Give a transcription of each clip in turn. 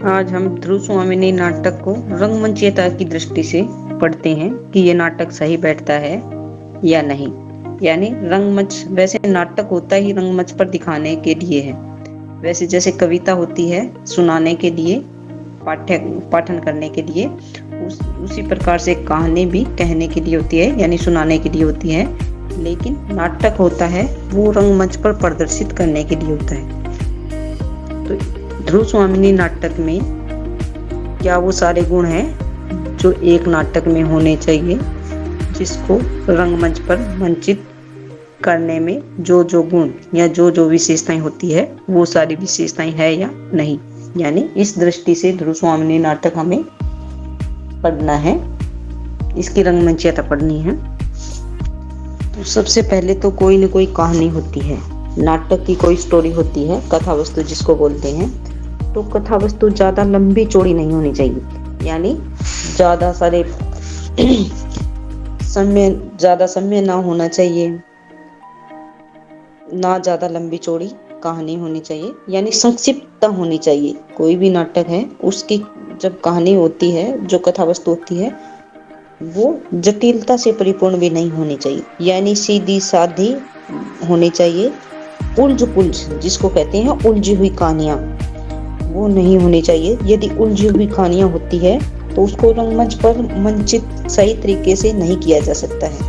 आज हम ध्रुव स्वामिनी नाटक को रंगमंचीयता की दृष्टि से पढ़ते हैं कि ये नाटक सही बैठता है या नहीं। यानी रंगमंच, वैसे नाटक होता ही रंगमंच पर दिखाने के लिए है। वैसे जैसे कविता होती है सुनाने के लिए, पाठन करने के लिए, उसी प्रकार से कहानी भी कहने के लिए होती है, यानी सुनाने के लिए होती है। लेकिन नाटक होता है वो रंगमंच पर प्रदर्शित करने के लिए होता है। तो ध्रुव स्वामिनी नाटक में क्या वो सारे गुण हैं जो एक नाटक में होने चाहिए, जिसको रंगमंच पर मंचित करने में जो जो गुण या जो विशेषताएं होती है वो सारी विशेषताएं है या नहीं। यानी इस दृष्टि से ध्रुव स्वामिनी नाटक हमें पढ़ना है, इसकी रंगमंचीयता पढ़नी है। तो सबसे पहले तो कोई न कोई कहानी होती है, नाटक की कोई स्टोरी होती है, कथा वस्तु जिसको बोलते हैं। तो कथा वस्तु ज्यादा लंबी चौड़ी नहीं होनी चाहिए, यानी ज्यादा समय ना होना चाहिए, ना ज्यादा लंबी चौड़ी कहानी होनी चाहिए, यानी संक्षिप्त होनी चाहिए। कोई भी नाटक है उसकी जब कहानी होती है, जो कथा वस्तु होती है, वो जटिलता से परिपूर्ण भी नहीं होनी चाहिए, यानी सीधी साधी होनी चाहिए। उलझ पुलझ जिसको कहते हैं उलझी हुई कहानियां, वो नहीं होनी चाहिए। यदि उलझी हुई कहानियां होती है तो उसको रंगमंच पर मंचित सही तरीके से नहीं किया जा सकता है।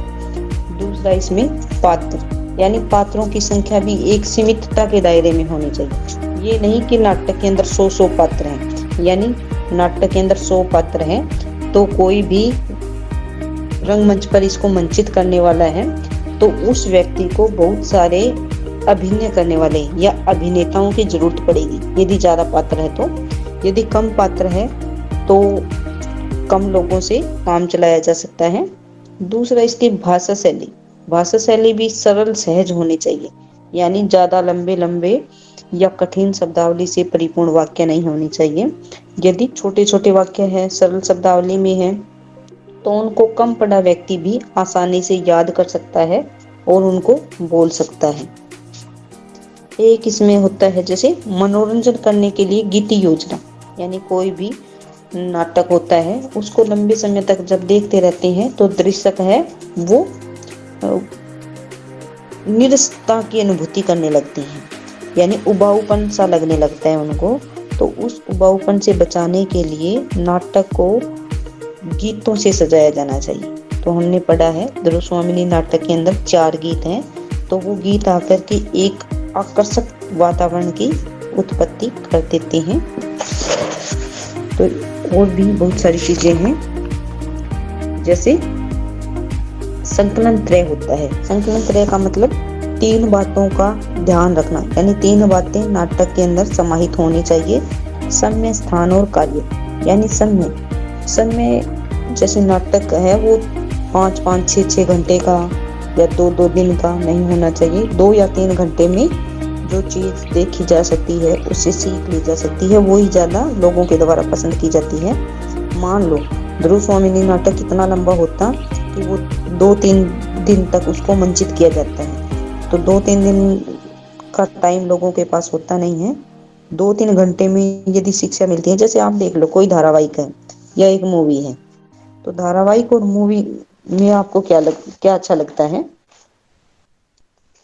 दूसरा, इसमें पात्र, यानी पात्रों की संख्या भी एक सीमितता के दायरे में होनी चाहिए। ये नहीं कि नाटक के अंदर 100 पात्र हैं, यानी नाटक के अंदर 100 पात्र हैं तो कोई भी रंगमंच पर इसको मंचित करने वाला है तो उस व्यक्ति को बहुत सारे अभिनय करने वाले या अभिनेताओं की जरूरत पड़ेगी यदि ज्यादा पात्र है तो। यदि कम पात्र है तो कम लोगों से काम चलाया जा सकता है। दूसरा, इसकी भाषा शैली भी सरल सहज होनी चाहिए, यानी ज्यादा लंबे या कठिन शब्दावली से परिपूर्ण वाक्य नहीं होनी चाहिए। यदि छोटे छोटे वाक्य है, सरल शब्दावली में है, तो उनको कम पढ़ा व्यक्ति भी आसानी से याद कर सकता है और उनको बोल सकता है। एक इसमें होता है जैसे मनोरंजन करने के लिए गीति योजना, यानी कोई भी नाटक होता है उसको लंबे समय तक जब देखते रहते हैं तो दर्शक है वो निरसता की अनुभूति करने लगते हैं, यानी उबाऊपन सा लगने लगता है उनको। तो उस उबाऊपन से बचाने के लिए नाटक को गीतों से सजाया जाना चाहिए। तो हमने पढ़ा है ध्रुव स्वामिनी नाटक के अंदर 4 गीत हैं, तो वो गीत आकर के एक आकर्षक वातावरण की उत्पत्ति कर देते हैं। तो और भी बहुत सारी चीजें हैं, जैसे संकलन त्रय होता है। संकलन त्रय का मतलब 3 बातों का ध्यान रखना, यानी 3 बातें नाटक के अंदर समाहित होनी चाहिए। समय, स्थान और कार्य, यानी समय जैसे नाटक है वो 5-5, 6-6 घंटे का या 2-2 दिन का नहीं होना चाहिए। 2 या 3 घंटे में जो चीज देखी जा सकती है, उससे सीख ली जा सकती है, वो ही ज्यादा लोगों के द्वारा पसंद की जाती है। मान लो ध्रुव स्वामिनी नाटक कितना लंबा होता कि वो 2-3 दिन तक उसको मंचित किया जाता है, तो 2-3 दिन का टाइम लोगों के पास होता नहीं है। 2-3 घंटे में यदि शिक्षा मिलती है, जैसे आप देख लो कोई धारावाहिक है या एक मूवी है, तो धारावाहिक और मूवी में आपको क्या अच्छा लगता है?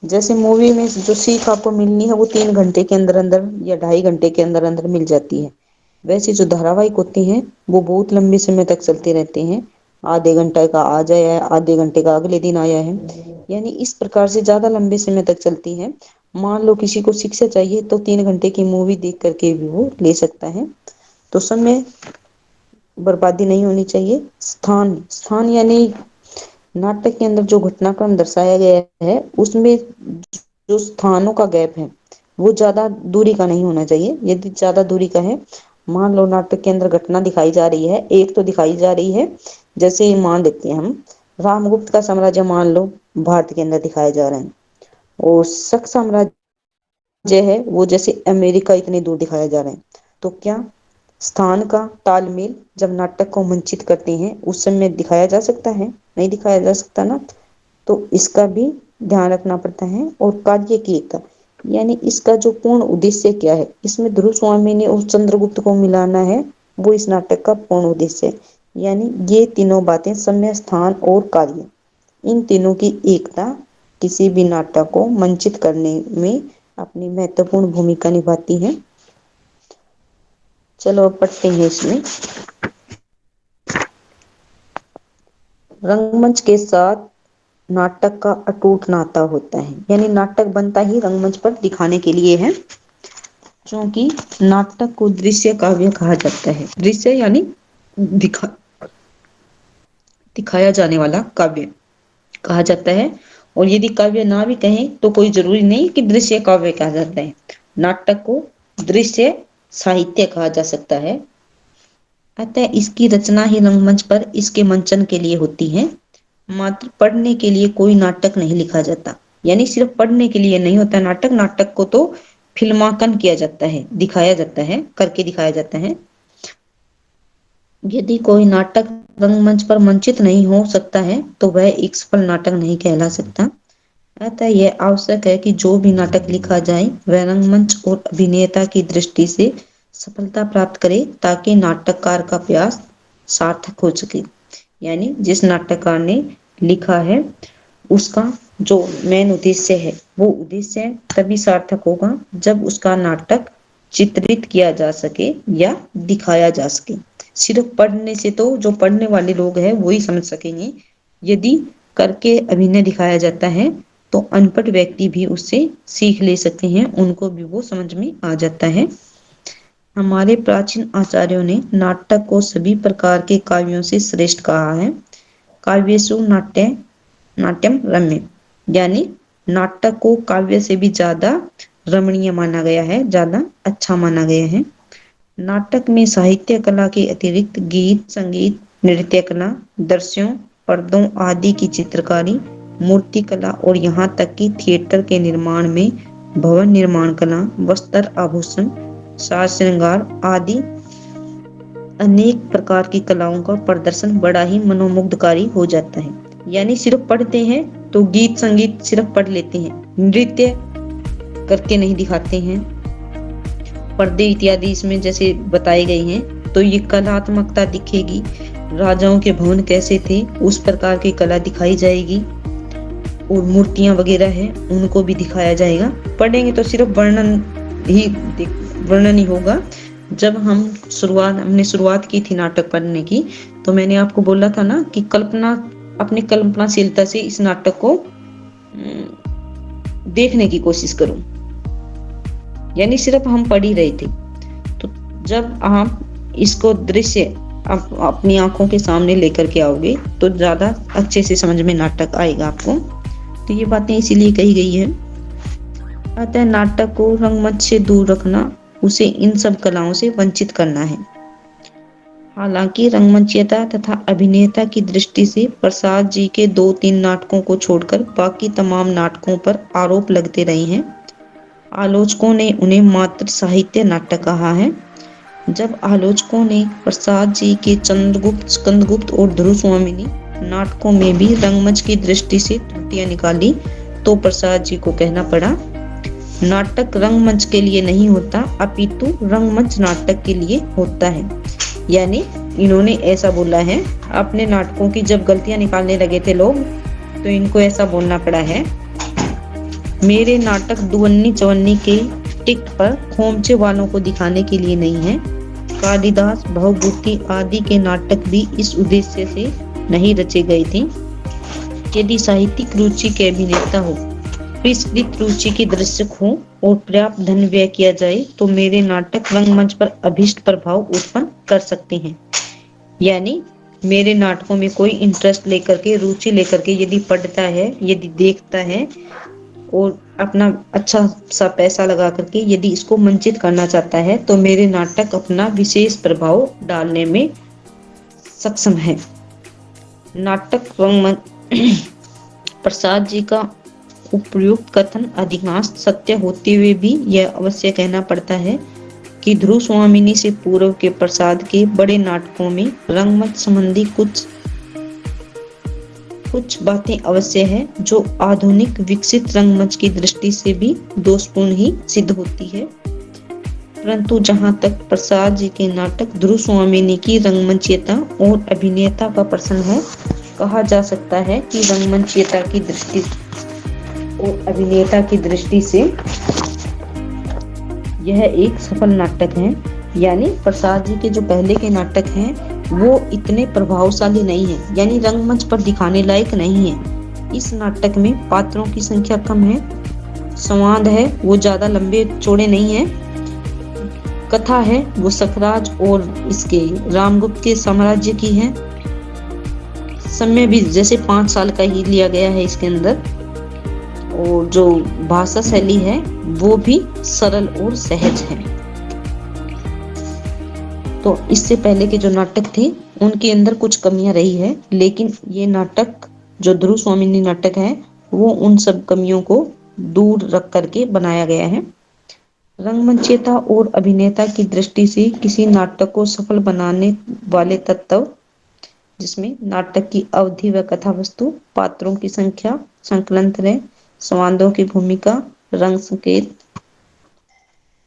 जैसे मूवी में जो सीख आपको मिलनी है वो 3 घंटे के अंदर अंदर या 2.5 घंटे के अंदर अंदर मिल जाती है। वैसे जो धारावाहिक होते हैं वो बहुत लंबे समय तक चलते रहते हैं। आधे घंटे का आज आया है, आधे घंटे का अगले दिन आया है, यानी इस प्रकार से ज्यादा लंबे समय तक चलती है। मान लो किसी को शिक्षा चाहिए तो 3 घंटे की मूवी देख करके भी वो ले सकता है। तो समय बर्बादी नहीं होनी चाहिए। स्थान यानी नाटक के अंदर जो घटनाक्रम दर्शाया गया है उसमें जो स्थानों का गैप है वो ज्यादा दूरी का नहीं होना चाहिए। यदि ज्यादा दूरी का है, मान लो नाटक के अंदर घटना दिखाई जा रही है, एक तो दिखाई जा रही है, जैसे मान लेते हैं हम रामगुप्त का साम्राज्य मान लो भारत के अंदर दिखाया जा रहा है, और शक साम्राज्य है वो जैसे अमेरिका इतने दूर दिखाया जा रहा है। तो क्या स्थान का तालमेल जब नाटक को मंचित करते हैं उस समय दिखाया जा सकता है? नहीं दिखाया जा सकता ना। तो इसका भी ध्यान रखना पड़ता है। और कार्य की एकता, यानी इसका जो पूर्ण उद्देश्य क्या है, इसमें ध्रुव स्वामिनी और चंद्रगुप्त को मिलाना है, वो इस नाटक का पूर्ण उद्देश्य है। यानी ये तीनों बातें, समय, स्थान और कार्य, इन तीनों की एकता किसी भी नाटक को मंचित करने में अपनी महत्वपूर्ण भूमिका निभाती है। चलो अब पढ़ते हैं इसमें। रंगमंच के साथ नाटक का अटूट नाता होता है, यानी नाटक बनता ही रंगमंच पर दिखाने के लिए है, क्योंकि नाटक को दृश्य काव्य कहा जाता है। दृश्य यानी दिखाया जाने वाला काव्य कहा जाता है। और यदि काव्य ना भी कहें तो कोई जरूरी नहीं कि दृश्य काव्य कहा जाता है। नाटक को दृश्य साहित्य कहा जा सकता है। अतः इसकी रचना ही रंगमंच पर इसके मंचन के लिए होती है। मात्र पढ़ने के लिए कोई नाटक नहीं लिखा जाता, यानी सिर्फ पढ़ने के लिए नहीं होता नाटक। नाटक को तो फिल्मांकन किया जाता है, दिखाया जाता है, करके दिखाया जाता है। यदि कोई नाटक रंगमंच पर मंचित नहीं हो सकता है तो वह एक सफल नाटक नहीं कहला सकता। अतः यह आवश्यक है कि जो भी नाटक लिखा जाए वह रंगमंच और अभिनेता की दृष्टि से सफलता प्राप्त करे, ताकि नाटककार का प्रयास सार्थक हो सके। यानी जिस नाटककार ने लिखा है उसका जो मेन उद्देश्य है, वो उद्देश्य तभी सार्थक होगा जब उसका नाटक चित्रित किया जा सके या दिखाया जा सके। सिर्फ पढ़ने से तो जो पढ़ने वाले लोग हैं वो ही समझ सकेंगे। यदि करके अभिनय दिखाया जाता है तो अनपढ़ व्यक्ति भी उससे सीख ले सकते हैं, उनको भी वो समझ में आ जाता है। हमारे प्राचीन आचार्यों ने नाटक को सभी प्रकार के काव्यों से श्रेष्ठ कहा है। काव्येषु नाट्यम रम्य, यानी नाटक को काव्य से भी ज्यादा रमणीय माना गया है, ज्यादा अच्छा माना गया है। नाटक में साहित्य कला के अतिरिक्त गीत, संगीत, नृत्य कला, दृश्यों, पर्दों आदि की चित्रकारी, मूर्ति कला और यहाँ तक कि थिएटर के निर्माण में भवन निर्माण कला, वस्त्र आभूषण, साज श्रृंगार आदि अनेक प्रकार की कलाओं का प्रदर्शन बड़ा ही मनोमुग्धकारी हो जाता है। यानी सिर्फ पढ़ते हैं तो गीत संगीत सिर्फ पढ़ लेते हैं, नृत्य करके नहीं दिखाते हैं, पर्दे इत्यादि इसमें जैसे बताए गए हैं तो ये कलात्मकता दिखेगी। राजाओं के भवन कैसे थे उस प्रकार की कला दिखाई जाएगी, और मूर्तियां वगैरह है उनको भी दिखाया जाएगा। पढ़ेंगे तो सिर्फ वर्णन ही होगा। जब हमने शुरुआत की थी नाटक पढ़ने की, तो मैंने आपको बोला था ना कि अपनी कल्पनाशीलता से इस नाटक को देखने की कोशिश करो, यानी सिर्फ हम पढ़ ही रहे थे। तो जब आप इसको दृश्य अपनी आंखों के सामने लेकर के आओगे तो ज्यादा अच्छे से समझ में नाटक आएगा आपको। तो ये बातें इसीलिए कही गई है। अतः नाटक को रंगमंच से दूर रखना, उसे इन सब कलाओं से वंचित करना है। हालांकि रंगमंचयता तथा अभिनेता की दृष्टि से प्रसाद जी के 2-3 नाटकों को छोड़कर बाकी तमाम नाटकों पर आरोप लगते रहे हैं। आलोचकों ने उन्हें मात्र साहित्य नाटक कहा है। जब आलोचकों ने प्रसाद जी के चंद्रगुप्त, स्कंदगुप्त और ध्रुव स्वामिनी नाटकों में भी रंगमंच की दृष्टि से त्रुटियां निकाली तो प्रसाद जी को कहना पड़ा, नाटक रंगमंच के लिए नहीं होता, अपितु रंगमंच नाटक के लिए होता है। यानी इन्होंने ऐसा बोला है, अपने नाटकों की जब गलतियां निकालने लगे थे लोग तो इनको ऐसा बोलना पड़ा है, मेरे नाटक दुवन्नी चवन्नी के टिकट पर खोमचे वालों को दिखाने के लिए नहीं है। कालिदास, भवभूति आदि के नाटक भी इस उद्देश्य से नहीं रचे गए थे। यदि साहित्यिक रुचि के अभिनेता हो, विस्तृत रुचि के दर्शक हो और पर्याप्त धन व्यय किया जाए तो मेरे नाटक रंगमंच पर अभीष्ट प्रभाव उत्पन्न कर सकते हैं। यानी मेरे नाटकों में कोई इंटरेस्ट लेकर के, रुचि लेकर के यदि पढ़ता है, यदि देखता है और अपना अच्छा सा पैसा लगा करके यदि इसको मंचित करना चाहता है तो मेरे नाटक अपना विशेष प्रभाव डालने में सक्षम है। नाटक रंगमंच प्रसाद जी का उपयुक्त कथन अधिकांश सत्य होते हुए भी यह अवश्य कहना पड़ता है कि ध्रुव स्वामिनी से पूर्व के प्रसाद के बड़े नाटकों में रंगमंच संबंधी कुछ कुछ बातें अवश्य है जो आधुनिक विकसित रंगमंच की दृष्टि से भी दोषपूर्ण ही सिद्ध होती है, परंतु जहां तक प्रसाद जी के नाटक ध्रुव स्वामिनी की रंगमंचीयता और अभिनेता का प्रश्न है, कहा जा सकता है कि रंगमंचीयता की दृष्टि और अभिनेता की दृष्टि से यह एक सफल नाटक है। यानी प्रसाद जी के जो पहले के नाटक हैं वो इतने प्रभावशाली नहीं है, यानी रंगमंच पर दिखाने लायक नहीं है। इस नाटक में पात्रों की संख्या कम है, संवाद है वो ज्यादा लंबे चौड़े नहीं है, कथा है वो सकराज और इसके रामगुप्त के साम्राज्य की है, समय भी जैसे 5 साल का ही लिया गया है इसके अंदर, और जो भाषा शैली है वो भी सरल और सहज है। तो इससे पहले के जो नाटक थे उनके अंदर कुछ कमियां रही है, लेकिन ये नाटक जो ध्रुव स्वामिनी नाटक है वो उन सब कमियों को दूर रख करके बनाया गया है। रंगमंचीयता और अभिनेता की दृष्टि से किसी नाटक को सफल बनाने वाले तत्व, जिसमें नाटक की अवधि व कथा वस्तु, पात्रों की संख्या, संकलन तरह, संवादों की भूमिका, रंग संकेत,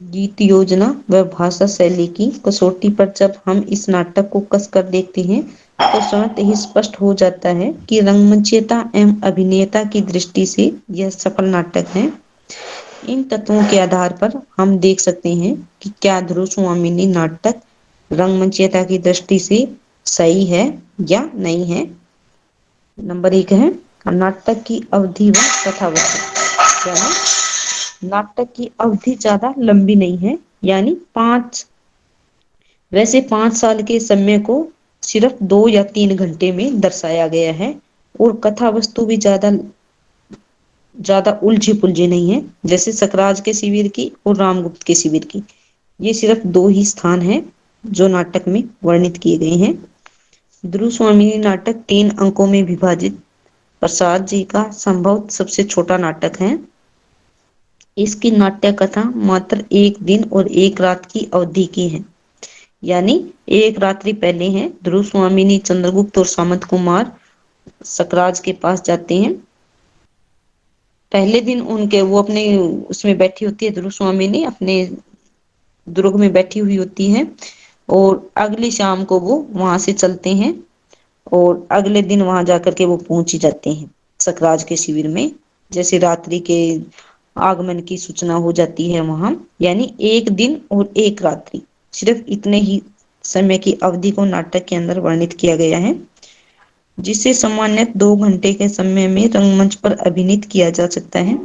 गीत योजना व भाषा शैली की कसौटी पर जब हम इस नाटक को कसकर देखते हैं तो स्वतः ही स्पष्ट हो जाता है कि रंगमंचीयता एवं अभिनेता की दृष्टि से यह सफल नाटक है। इन तत्वों के आधार पर हम देख सकते हैं कि क्या ध्रुव स्वामिनी नाटक रंगमंचीयता की दृष्टि से सही है या नहीं है। नंबर 1 है नाटक की अवधि व कथावस्तु, यानी नाटक की अवधि ज्यादा लंबी नहीं है, यानी 5 साल के समय को सिर्फ 2 या 3 घंटे में दर्शाया गया है, और कथा वस्तु भी ज्यादा उलझी पुलझी नहीं है, जैसे सकराज के शिविर की और रामगुप्त के शिविर की। ये सिर्फ 2 ही स्थान हैं जो नाटक में वर्णित किए गए हैं। ध्रुव स्वामिनी नाटक 3 अंकों में विभाजित प्रसाद जी का संभव सबसे छोटा नाटक है। इसकी नाट्य कथा मात्र 1 दिन और 1 रात की अवधि की है, यानी 1 रात्रि पहले है ध्रुव स्वामिनी चंद्रगुप्त और सामंत कुमार सकराज के पास जाते हैं। पहले दिन उनके वो अपने उसमें बैठी होती है, ध्रुव स्वामिनी अपने दुर्ग में बैठी हुई होती है, और अगली शाम को वो वहां से चलते हैं और अगले दिन वहां जाकर के वो पहुंच ही जाते हैं सकराज के शिविर में, जैसे रात्रि के आगमन की सूचना हो जाती है वहां। यानी 1 दिन और 1 रात्रि, सिर्फ इतने ही समय की अवधि को नाटक के अंदर वर्णित किया गया है, जिसे सामान्य 2 घंटे के समय में रंगमंच पर अभिनीत किया जा सकता है।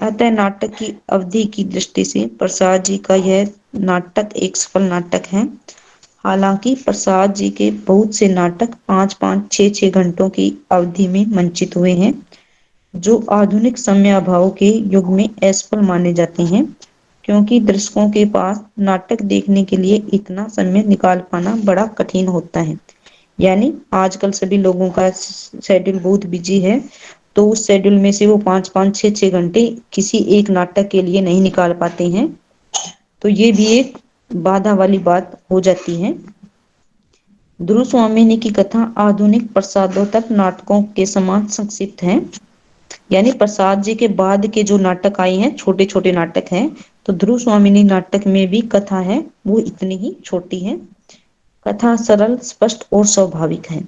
अतः नाटक की अवधि की दृष्टि से प्रसाद जी का यह नाटक एक सफल नाटक है। हालांकि प्रसाद जी के बहुत से नाटक 5-5, 6-6 घंटों की अवधि में मंचित हुए हैं, जो आधुनिक समय अभाव के युग में असफल माने जाते हैं, क्योंकि दर्शकों के पास नाटक देखने के लिए इतना समय निकाल पाना बड़ा कठिन होता है। यानी आजकल सभी लोगों का शेड्यूल बहुत बिजी है, तो उस शेड्यूल में से वो 5-5, 6-6 घंटे किसी एक नाटक के लिए नहीं निकाल पाते हैं, तो ये भी एक बाधा वाली बात हो जाती है। ध्रुव स्वामिनी की कथा आधुनिक प्रसादोत्तर नाटकों के समान संक्षिप्त है, यानी प्रसाद जी के बाद के जो नाटक आए हैं छोटे छोटे नाटक हैं, तो ध्रुव स्वामिनी नाटक में भी कथा है वो इतनी ही छोटी है। कथा सरल, स्पष्ट और स्वाभाविक है।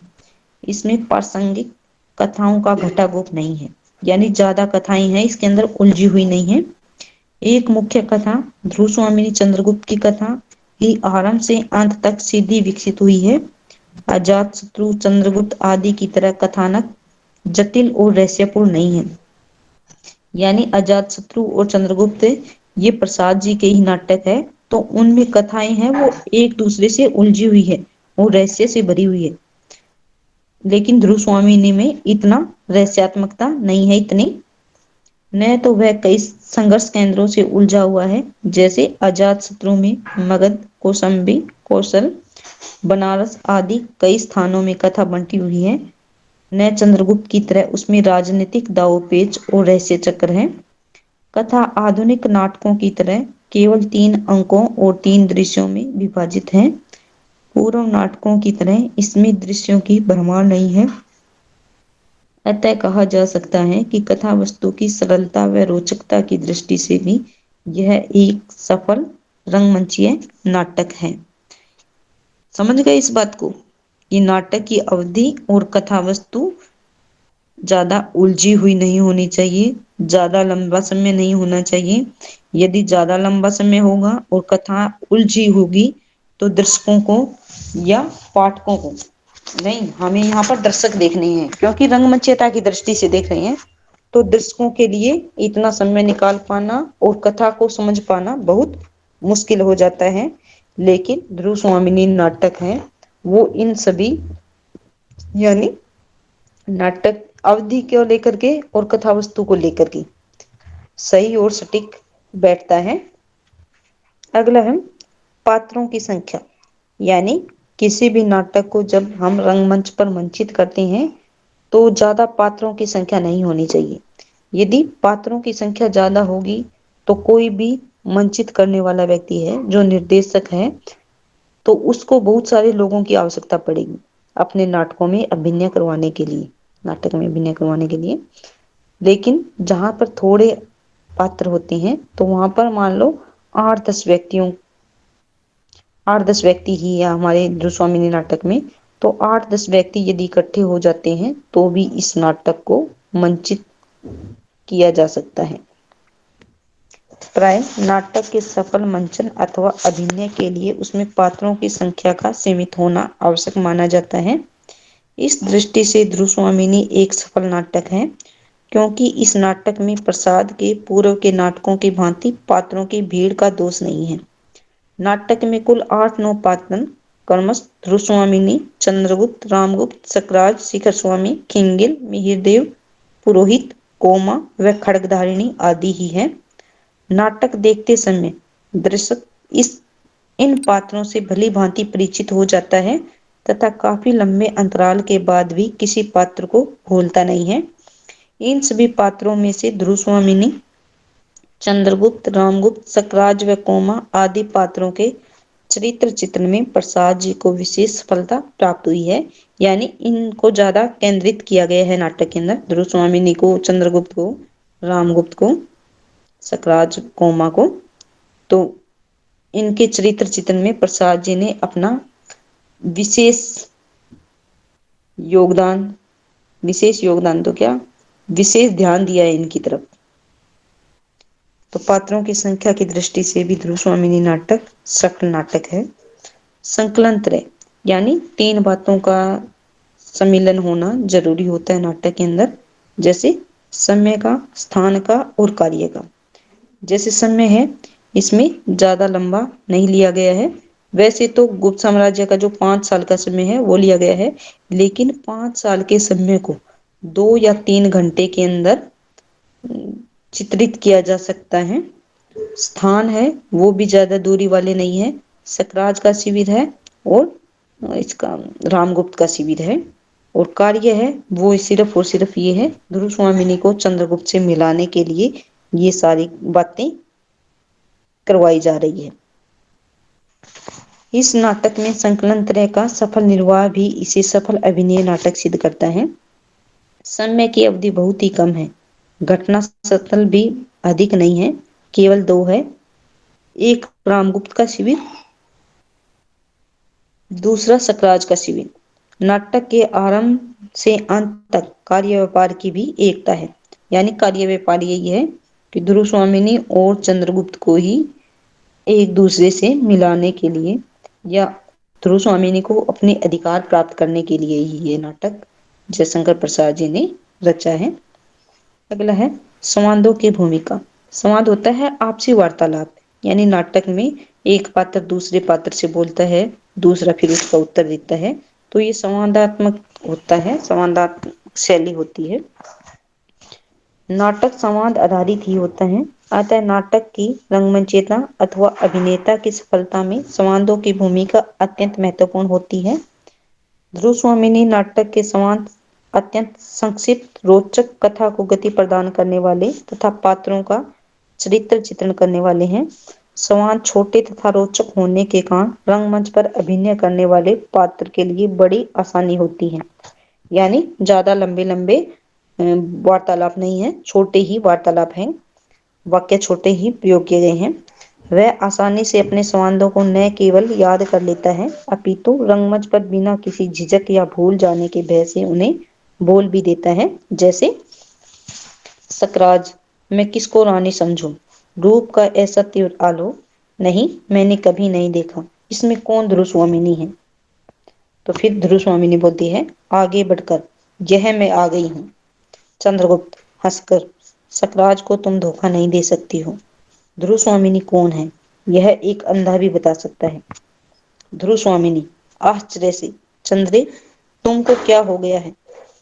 इसमें प्रासंगिक कथाओं का घटाघोट नहीं है, यानी ज्यादा कथाएं हैं इसके अंदर, उलझी हुई नहीं है। एक मुख्य कथा ध्रुव स्वामिनी चंद्रगुप्त की कथा ही आरंभ से अंत तक सीधी विकसित हुई है। अजात शत्रु, चंद्रगुप्त आदि की तरह कथानक जटिल और रहस्यपूर्ण नहीं है। यानी अजात शत्रु और चंद्रगुप्त ये प्रसाद जी के ही नाटक है, तो उनमें कथाएं हैं वो एक दूसरे से उलझी हुई है और रहस्य से भरी हुई है, लेकिन ध्रुव स्वामिनी में इतना रहस्यात्मकता नहीं है इतनी। न तो वह कई संघर्ष केंद्रों से उलझा हुआ है, जैसे अजात शत्रु में मगध, कौशाम्बी, कौशल, बनारस आदि कई स्थानों में कथा बंटी हुई है। न चंद्रगुप्त की तरह उसमें राजनीतिक दांवपेच और रहस्य चक्र है। कथा आधुनिक नाटकों की तरह केवल 3 अंकों और 3 दृश्यों में विभाजित है। पूर्व नाटकों की तरह इसमें दृश्यों की भरमार नहीं है। अतः कहा जा सकता है कि कथा वस्तु की सरलता व रोचकता की दृष्टि से भी यह एक सफल रंगमंचीय नाटक है। समझ गए इस बात को कि नाटक की अवधि और कथा वस्तु ज्यादा उलझी हुई नहीं होनी चाहिए, ज्यादा लंबा समय नहीं होना चाहिए। यदि ज्यादा लंबा समय होगा और कथा उलझी होगी तो दर्शकों को या पाठकों को नहीं, हमें यहाँ पर दर्शक देखने हैं क्योंकि रंगमंचयता की दृष्टि से देख रहे हैं, तो दर्शकों के लिए इतना समय निकाल पाना और कथा को समझ पाना बहुत मुश्किल हो जाता है। लेकिन ध्रुव स्वामिनी नाटक है वो इन सभी यानी नाटक अवधि को लेकर के और कथा वस्तु को लेकर के सही और सटीक बैठता है। अगला है पात्रों की संख्या, यानी किसी भी नाटक को जब हम रंगमंच पर मंचित करते हैं तो ज्यादा पात्रों की संख्या नहीं होनी चाहिए। यदि पात्रों की संख्या ज्यादा होगी तो कोई भी मंचित करने वाला व्यक्ति है जो निर्देशक है तो उसको बहुत सारे लोगों की आवश्यकता पड़ेगी अपने नाटकों में अभिनय करवाने के लिए, नाटक में अभिनय करवाने के लिए। लेकिन जहां पर थोड़े पात्र होते हैं तो वहां पर मान लो 8-10 व्यक्ति ही है हमारे ध्रुवस्वामिनी नाटक में, तो 8-10 व्यक्ति यदि इकट्ठे हो जाते हैं तो भी इस नाटक को मंचित किया जा सकता है। प्राय नाटक के सफल मंचन अथवा अभिनय के लिए उसमें पात्रों की संख्या का सीमित होना आवश्यक माना जाता है। इस दृष्टि से ध्रुवस्वामिनी एक सफल नाटक है क्योंकि इस नाटक में प्रसाद के पूर्व के नाटकों की भांति पात्रों की भीड़ का दोष नहीं है। नाटक में कुल 8-9 पात्र क्रमश ध्रुवस्वामिनी, चंद्रगुप्त, रामगुप्त, सकराज, शिखर स्वामी, खिंगिल, मिहिरदेव, पुरोहित, कोमा व खड्गधारिणी आदि ही है। नाटक देखते समय दर्शक इन पात्रों से भली भांति परिचित हो जाता है तथा काफी लंबे अंतराल के बाद भी किसी पात्र को भूलता नहीं है। इन सभी पात्रों में से ध्रुवस्वामिनी, चंद्रगुप्त, रामगुप्त, सकराज व कोमा आदि पात्रों के चरित्र चित्रण में प्रसाद जी को विशेष सफलता प्राप्त हुई है, यानी इनको ज्यादा केंद्रित किया गया है नाटक के अंदर। ध्रुवस्वामिनी को, चंद्रगुप्त को, रामगुप्त को, सकराज, कोमा को, तो इनके चरित्र चित्रण में प्रसाद जी ने अपना विशेष योगदान तो क्या विशेष ध्यान दिया है इनकी तरफ। तो पात्रों की संख्या की दृष्टि से भी ध्रुवस्वामिनी नाटक सफल नाटक है। संकलन त्रय, यानी 3 बातों का सम्मिलन होना जरूरी होता है नाटक के अंदर, जैसे समय का, स्थान का और कार्य का। जैसे समय है, इसमें ज्यादा लंबा नहीं लिया गया है। वैसे तो गुप्त साम्राज्य का जो 5 साल का समय है वो लिया गया है, लेकिन 5 साल के समय को 2 या 3 घंटे के अंदर चित्रित किया जा सकता है। स्थान है वो भी ज्यादा दूरी वाले नहीं है, सकराज का शिविर है और इसका रामगुप्त का शिविर है। और कार्य है वो सिर्फ और सिर्फ ये है ध्रुवस्वामिनी को चंद्रगुप्त से मिलाने के लिए ये सारी बातें करवाई जा रही है। इस नाटक में संकलन त्रय का सफल निर्वाह भी इसे सफल अभिनय नाटक सिद्ध करता है। समय की अवधि बहुत ही कम है, घटना स्थल भी अधिक नहीं है, केवल 2 है। एक रामगुप्त का शिविर, दूसरा सकराज का शिविर। नाटक के आरंभ से अंत तक कार्य व्यापार की भी एकता है, यानी कार्य व्यापार यही है कि ध्रुवस्वामिनी और चंद्रगुप्त को ही एक दूसरे से मिलाने के लिए या ध्रुवस्वामिनी को अपने अधिकार प्राप्त करने के लिए ही ये नाटक जयशंकर प्रसाद जी ने रचा है। अगला है संवादों की भूमिका। संवाद होता है आपसी वार्तालाप, यानी नाटक में एक पात्र दूसरे पात्र से बोलता है, दूसरा फिर उसका उत्तर देता है, तो ये संवादात्मक होता है, संवादात्मक शैली होती है। नाटक संवाद आधारित ही होता है, अतः नाटक की रंगमंचयता अथवा अभिनेता की सफलता में संवादों की भूमिका अत्यंत महत्वपूर्ण होती है। ध्रुवस्वामिनी नाटक के संवाद अत्यंत संक्षिप्त, रोचक, कथा को गति प्रदान करने वाले तथा पात्रों का चरित्र चित्रण करने वाले हैं। संवाद छोटे तथा रोचक होने के कारण रंगमंच पर अभिनय करने वाले पात्र के लिए बड़ी आसानी होती है, यानी ज्यादा लंबे लंबे वार्तालाप नहीं है, छोटे ही वार्तालाप हैं, वाक्य छोटे ही प्रयोग किए गए हैं। वह आसानी से अपने संवादों को न केवल याद कर लेता है अपितु रंगमंच पर बिना किसी झिझक या भूल जाने के भय से उन्हें बोल भी देता है। जैसे सकराज, मैं किसको रानी समझूं, रूप का ऐसा तीव्र आलोक नहीं, मैंने कभी नहीं देखा, इसमें कौन ध्रुव स्वामिनी है। तो फिर ध्रुव स्वामिनी बोलती है आगे बढ़कर, यह मैं आ गई हूं। चंद्रगुप्त हंसकर, सकराज को तुम धोखा नहीं दे सकती हो। ध्रुव स्वामिनी कौन है, यह एक अंधा भी बता सकता है। ध्रुव स्वामिनी आश्चर्य से, चंद्रे तुमको क्या हो गया है,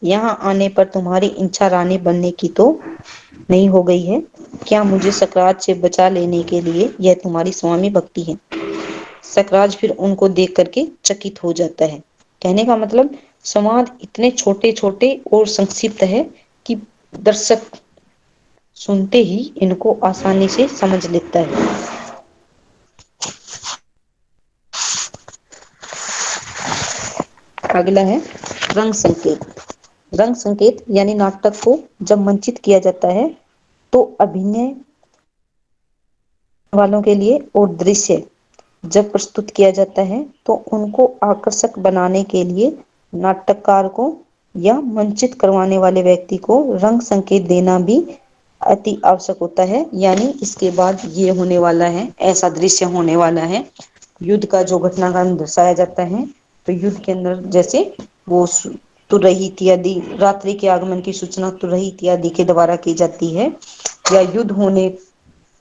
यहाँ आने पर तुम्हारी इच्छा रानी बनने की तो नहीं हो गई है, क्या मुझे सकराज से बचा लेने के लिए यह तुम्हारी स्वामी भक्ति है। सकराज फिर उनको देख करके चकित हो जाता है। कहने का मतलब संवाद इतने छोटे छोटे और संक्षिप्त है कि दर्शक सुनते ही इनको आसानी से समझ लेता है। अगला है रंग संकेत। रंग संकेत यानी नाटक को जब मंचित किया जाता है तो अभिनय वालों के लिए और दृश्य जब प्रस्तुत किया जाता है तो उनको आकर्षक बनाने के लिए नाटककार को या मंचित करवाने वाले व्यक्ति को रंग संकेत देना भी अति आवश्यक होता है। यानी इसके बाद ये होने वाला है, ऐसा दृश्य होने वाला है, युद्ध का जो घटनाक्रम दर्शाया जाता है। तो युद्ध के अंदर जैसे वो तुरही इत्यादि, रात्रि के आगमन की सूचना तुरही इत्यादि के द्वारा की जाती है, या युद्ध होने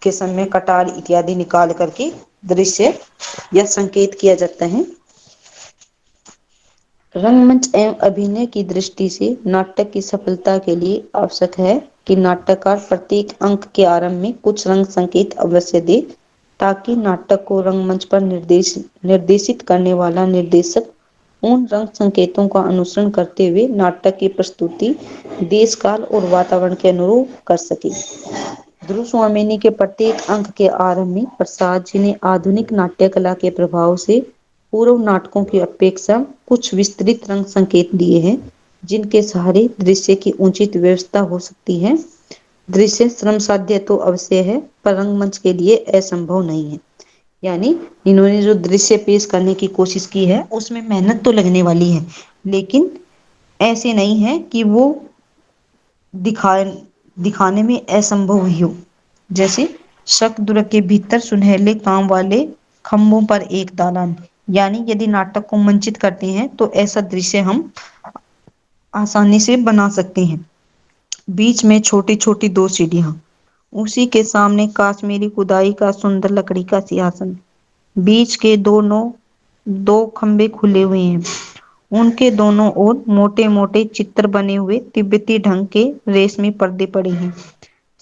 के समय कटार इत्यादि निकाल करके दृश्य या संकेत किया जाता है। रंगमंच एवं अभिनय की दृष्टि से नाटक की सफलता के लिए आवश्यक है कि नाटककार प्रत्येक अंक के आरंभ में कुछ रंग संकेत अवश्य दे, ताकि नाटक को रंगमंच पर निर्देशित करने वाला निर्देशक उन रंग संकेतों का अनुसरण करते हुए नाटक की प्रस्तुति देश काल और वातावरण के अनुरूप कर सके। ध्रुव स्वामिनी के प्रत्येक अंक के आरंभ में प्रसाद जी ने आधुनिक नाट्य कला के प्रभाव से पूर्व नाटकों की अपेक्षा कुछ विस्तृत रंग संकेत दिए हैं, जिनके सहारे दृश्य की उचित व्यवस्था हो सकती है। दृश्य श्रम साध्य तो अवश्य है, पर रंगमंच के लिए असंभव नहीं है। यानी इन्होंने जो दृश्य पेश करने की कोशिश की है उसमें मेहनत तो लगने वाली है, लेकिन ऐसे नहीं है कि वो दिखाने में असंभव ही हो। जैसे शक दुर्ग के भीतर सुनहले काम वाले खंभों पर एक दालान, यानी यदि नाटक को मंचित करते हैं तो ऐसा दृश्य हम आसानी से बना सकते हैं। बीच में छोटी छोटी दो सीढ़ियां, उसी के सामने काश्मीरी खुदाई का सुंदर लकड़ी का सिंहासन, बीच के दोनों दो खंबे खुले हुए हैं, उनके दोनों ओर मोटे मोटे चित्र बने हुए तिब्बती ढंग के रेशमी पर्दे पड़े हैं।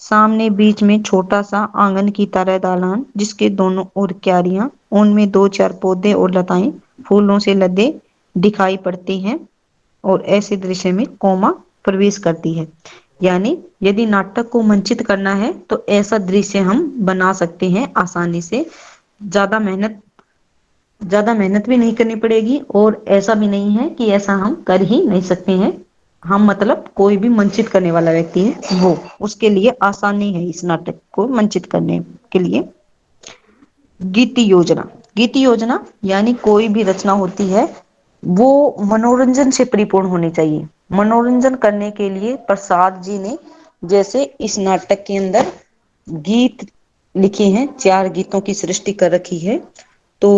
सामने बीच में छोटा सा आंगन की तरह दालान, जिसके दोनों ओर क्यारियां, उनमें दो चार पौधे और लताएं फूलों से लदे दिखाई पड़ती हैं, और ऐसे दृश्य में कोमा प्रवेश करती है। यानी यदि नाटक को मंचित करना है तो ऐसा दृश्य हम बना सकते हैं आसानी से। ज्यादा मेहनत भी नहीं करनी पड़ेगी, और ऐसा भी नहीं है कि ऐसा हम कर ही नहीं सकते हैं। हम मतलब कोई भी मंचित करने वाला व्यक्ति है वो, उसके लिए आसानी है इस नाटक को मंचित करने के लिए। गीति योजना। गीति योजना यानी कोई भी रचना होती है वो मनोरंजन से परिपूर्ण होनी चाहिए। मनोरंजन करने के लिए प्रसाद जी ने जैसे इस नाटक के अंदर गीत लिखे हैं, 4 गीतों की सृष्टि कर रखी है। तो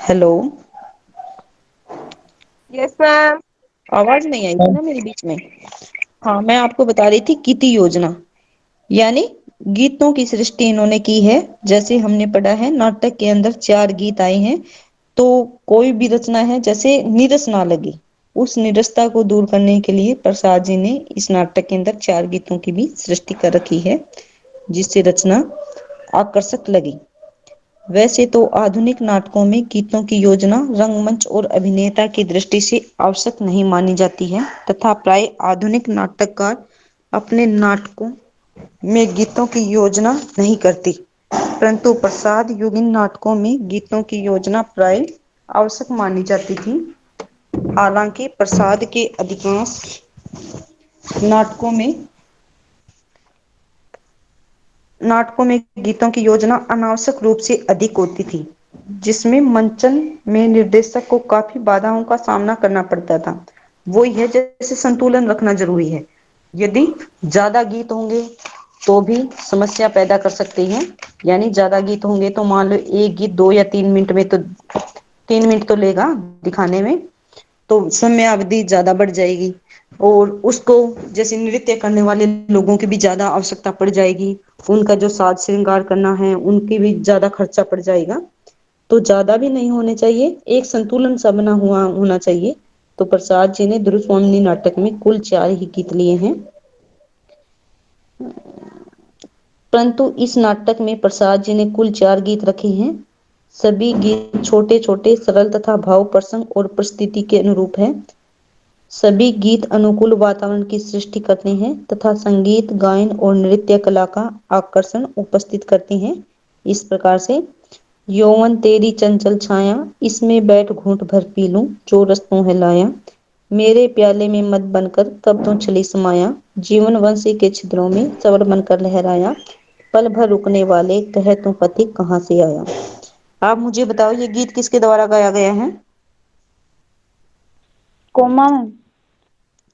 हेलो, यस मैम। आवाज नहीं आई थी ना मेरे बीच में। हाँ, मैं आपको बता रही थी गीति योजना यानी गीतों की सृष्टि इन्होंने की है। जैसे हमने पढ़ा है नाटक के अंदर 4 गीत आए हैं, तो कोई भी रचना है जैसे नीरस ना लगे, उस निरसता को दूर करने के लिए प्रसाद जी ने इस नाटक के अंदर 4 गीतों की भी सृष्टि कर रखी है, जिससे रचना आकर्षक लगी। वैसे तो आधुनिक नाटकों में गीतों की योजना रंगमंच और अभिनेता की दृष्टि से आवश्यक नहीं मानी जाती है तथा प्राय आधुनिक नाटककार अपने नाटकों में गीतों की योजना नहीं करती, परंतु प्रसाद युगीन नाटकों में गीतों की योजना प्राय आवश्यक मानी जाती थी। हालांकि प्रसाद के अधिकांश नाटकों में गीतों की योजना अनावश्यक रूप से अधिक होती थी, जिसमें मंचन में निर्देशक को काफी बाधाओं का सामना करना पड़ता था। वो यह जैसे संतुलन रखना जरूरी है। यदि ज्यादा गीत होंगे तो भी समस्या पैदा कर सकते हैं। यानी ज्यादा गीत होंगे तो मान लो एक गीत 2 या 3 मिनट में तो 3 मिनट तो लेगा दिखाने में, तो समय अवधि ज्यादा बढ़ जाएगी और उसको जैसे नृत्य करने वाले लोगों की भी ज्यादा आवश्यकता पड़ जाएगी। उनका जो साज श्रृंगार करना है उनकी भी ज्यादा खर्चा पड़ जाएगा। तो ज्यादा भी नहीं होने चाहिए, एक संतुलन सा बना हुआ होना चाहिए। तो प्रसाद जी ने ध्रुव नाटक में कुल 4 ही गीत लिए हैं, परंतु इस नाटक में प्रसाद जी ने कुल 4 गीत रखे हैं। सभी गीत छोटे छोटे सरल तथा भाव प्रसंग और परिस्थिति के अनुरूप है। सभी गीत अनुकूल वातावरण की सृष्टि करते हैं तथा संगीत गायन और नृत्य कला का आकर्षण उपस्थित करते हैं। इस प्रकार से यौवन तेरी चंचल छाया, इसमें बैठ घूंट भर पी लूं जो रस तू है लाया, मेरे प्याले में मत बनकर कब तो चली समाया, जीवन वंशी के छिद्रों में सवर बनकर लहराया, पल भर रुकने वाले कह तू पति कहाँ से आया। आप मुझे बताओ ये गीत किसके द्वारा गाया गया है? कोमा में।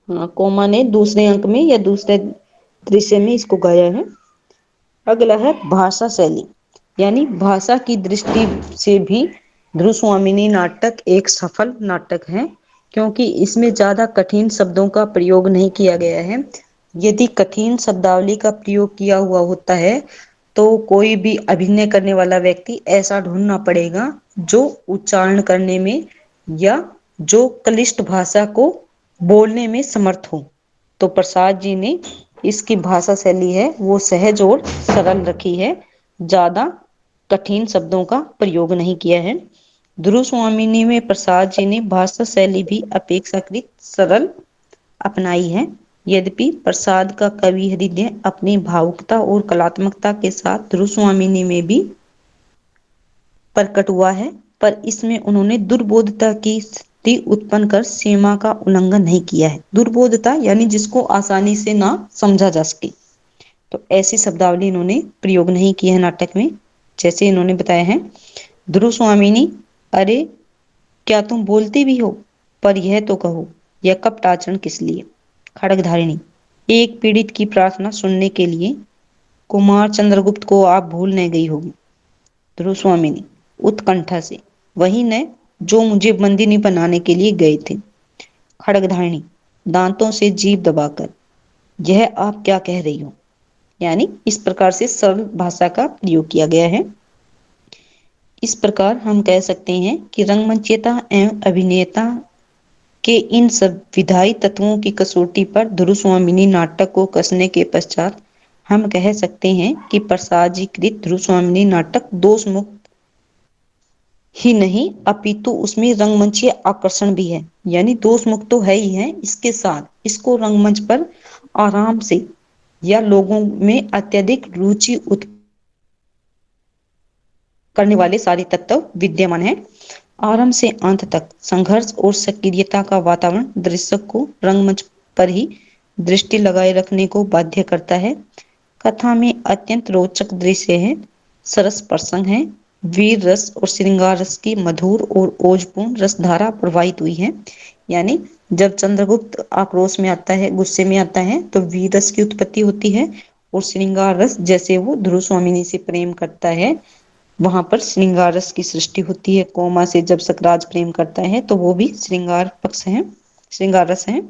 हाँ, कोमा ने दूसरे अंक में या दूसरे दृश्य में इसको गाया है। अगला है भाषा शैली, यानी भाषा की दृष्टि से भी ध्रुव स्वामिनी नाटक एक सफल नाटक है, क्योंकि इसमें ज्यादा कठिन शब्दों का प्रयोग नहीं किया गया है। यदि कठिन शब्दावली का प्रयोग किया हुआ होता है तो कोई भी अभिनय करने वाला व्यक्ति ऐसा ढूंढना पड़ेगा जो उच्चारण करने में या जो क्लिष्ट भाषा को बोलने में समर्थ हो। तो प्रसाद जी ने इसकी भाषा शैली है वो सहज और सरल रखी है, ज्यादा कठिन शब्दों का प्रयोग नहीं किया है। ध्रुव स्वामिनी में प्रसाद जी ने भाषा शैली भी अपेक्षाकृत सरल अपनाई है। यद्यपि प्रसाद का कवि हृदय अपनी भावुकता और कलात्मकता के साथ ध्रुव स्वामिनी में भी प्रकट हुआ है, पर इसमें उन्होंने दुर्बोधता की स्थिति उत्पन्न कर सीमा का उल्लंघन नहीं किया है। दुर्बोधता यानी जिसको आसानी से ना समझा जा सके, तो ऐसी शब्दावली इन्होंने प्रयोग नहीं की है नाटक में। जैसे इन्होंने बताया है, ध्रुव स्वामिनी, अरे क्या तुम बोलती भी हो, पर यह तो कहो यह कपटाचरण किस लिए। खड़गधारिणी, एक पीड़ित की प्रार्थना सुनने के लिए कुमार चंद्रगुप्त को आप भूल न गई होगी। ध्रुव स्वामिनी उत्कंठा से, वही न जो मुझे बंदिनी बनाने के लिए गए थे। खड़गधारिणी दांतों से जीभ दबाकर, यह आप क्या कह रही हो। यानी इस प्रकार से सरल भाषा का प्रयोग किया गया है। इस प्रकार हम कह सकते हैं कि रंगमंचयता एवं अभिनेता के इन सब विधायी तत्वों की कसौटी पर ध्रुव स्वामिनी नाटक को कसने के पश्चात हम कह सकते हैं कि प्रसाद जी कृत ध्रुव स्वामिनी नाटक दोष मुक्त ही नहीं अपितु उसमें रंगमंचीय आकर्षण भी है। यानी दोष मुक्त तो है ही है, इसके साथ इसको रंगमंच पर आराम से या लोगों में अत्यधिक रुचि उत्पन्न करने वाले सारे तत्व विद्यमान है। आरंभ से अंत तक संघर्ष और सक्रियता का वातावरण दर्शक को रंगमंच पर ही दृष्टि लगाए रखने को बाध्य करता है। कथा में अत्यंत रोचक दृश्य है, सरस प्रसंग है, वीर रस और श्रृंगार रस की मधुर और ओजपूर्ण रसधारा प्रवाहित हुई है। यानी जब चंद्रगुप्त आक्रोश में आता है, गुस्से में आता है, तो वीर रस की उत्पत्ति होती है और श्रृंगार रस जैसे वो ध्रुव स्वामिनी से प्रेम करता है वहां पर श्रृंगार रस की सृष्टि होती है। कोमा से जब सकराज प्रेम करता है तो वो भी श्रृंगार पक्ष है, श्रृंगार रस है।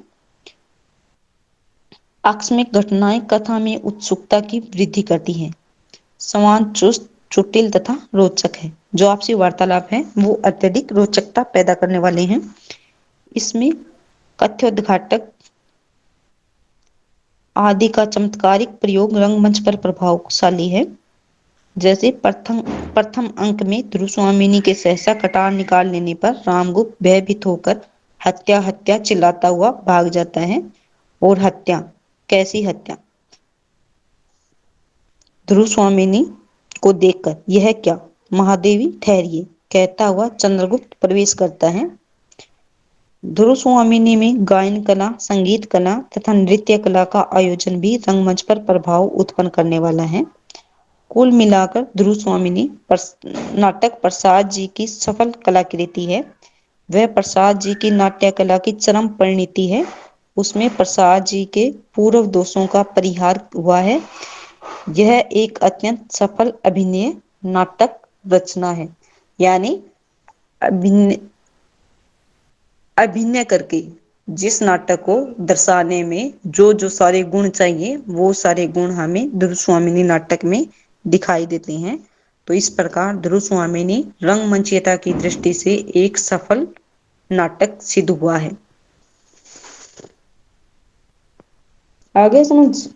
आकस्मिक घटनाएं कथा में उत्सुकता की वृद्धि करती हैं। संवाद चुस्त, चुटिल तथा रोचक है। जो आपसी वार्तालाप है वो अत्यधिक रोचकता पैदा करने वाले हैं। इसमें कथ्योद्घाटक आदि का चमत्कारिक प्रयोग रंगमंच पर प्रभावशाली है। जैसे प्रथम अंक में ध्रुवस्वामिनी के सहसा कटार निकाल लेने पर रामगुप्त भयभीत होकर हत्या हत्या चिल्लाता हुआ भाग जाता है। और हत्या, कैसी हत्या? ध्रुवस्वामिनी को देखकर यह क्या, महादेवी ठहरिए, कहता हुआ चंद्रगुप्त प्रवेश करता है। ध्रुवस्वामिनी में गायन कला, संगीत कला तथा नृत्य कला का आयोजन भी रंगमंच पर प्रभाव उत्पन्न करने वाला है। कुल मिलाकर ध्रुवस्वामिनी नाटक प्रसाद जी की सफल कलाकृति है। वह प्रसाद जी की नाट्य कला की चरम परिणति है। उसमें प्रसाद जी के पूर्व दोषों का परिहार हुआ है। यह एक अत्यंत सफल अभिनय नाटक रचना है। यानी अभिनय अभिनय करके जिस नाटक को दर्शाने में जो जो सारे गुण चाहिए वो सारे गुण हमें ध्रुवस्वामिनी नाटक में दिखाई देते हैं। तो इस प्रकार ध्रुवस्वामिनी रंगमंचयता की दृष्टि से एक सफल नाटक सिद्ध हुआ है। आगे समझ